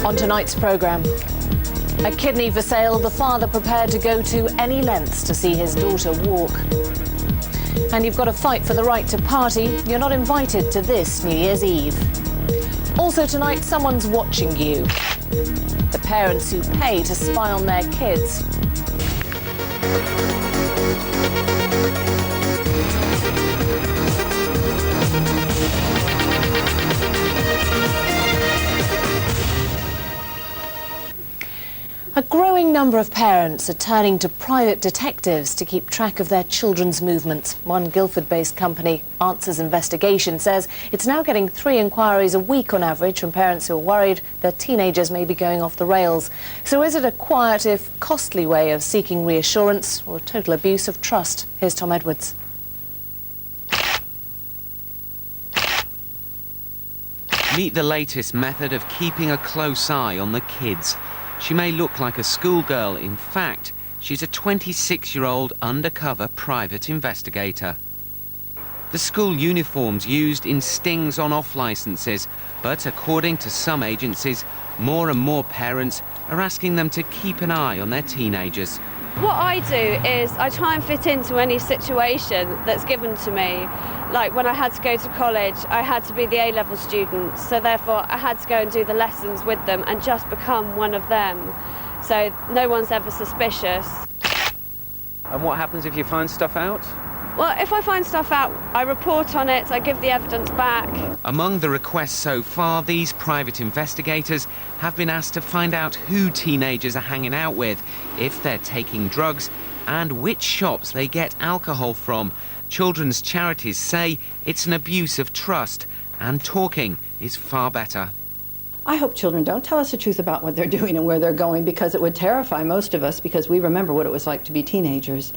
On tonight's programme, a kidney for sale, the father prepared to go to any lengths to see his daughter walk. And you've got to fight for the right to party. You're not invited to this New Year's Eve. Also tonight, someone's watching you. The parents who pay to spy on their kids. A growing number of parents are turning to private detectives to keep track of their children's movements. One Guildford-based company, Answers Investigation, says it's now getting 3 inquiries a week on average from parents who are worried their teenagers may be going off the rails. So is it a quiet, if costly way of seeking reassurance or a total abuse of trust? Here's Tom Edwards. Meet the latest method of keeping a close eye on the kids. She may look like a schoolgirl. In fact, she's a 26-year-old undercover private investigator. The school uniforms used in stings on off licenses, but according to some agencies, more and more parents are asking them to keep an eye on their teenagers. What I do is I try and fit into any situation that's given to me. Like when I had to go to college, I had to be the A-level student, so therefore I had to go and do the lessons with them and just become one of them. So no one's ever suspicious. And what happens if you find stuff out? Well, if I find stuff out, I report on it, I give the evidence back. Among the requests so far, these private investigators have been asked to find out who teenagers are hanging out with, if they're taking drugs, and which shops they get alcohol from. Children's charities say it's an abuse of trust, and talking is far better. I hope children don't tell us the truth about what they're doing and where they're going, because it would terrify most of us, because we remember what it was like to be teenagers.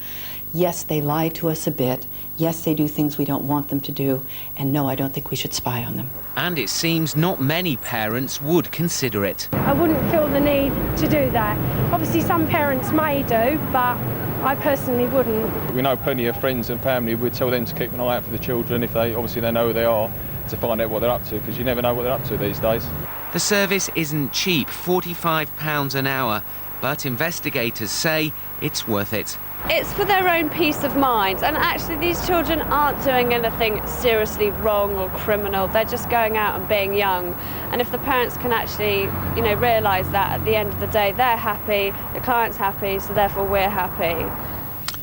Yes, they lie to us a bit. Yes, they do things we don't want them to do. And no, I don't think we should spy on them. And it seems not many parents would consider it. I wouldn't feel the need to do that. Obviously, some parents may do, but I personally wouldn't. We know plenty of friends and family would tell them to keep an eye out for the children if they know who they are, to find out what they're up to, because you never know what they're up to these days. The service isn't cheap, £45 an hour, but investigators say it's worth it. It's for their own peace of mind, and actually these children aren't doing anything seriously wrong or criminal. They're just going out and being young. And if the parents can actually, realise that at the end of the day, they're happy, the client's happy, so therefore we're happy.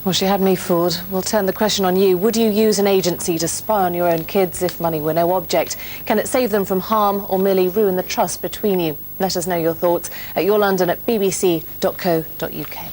Well, she had me fooled. We'll turn the question on you. Would you use an agency to spy on your own kids if money were no object? Can it save them from harm or merely ruin the trust between you? Let us know your thoughts at yourlondon@bbc.co.uk.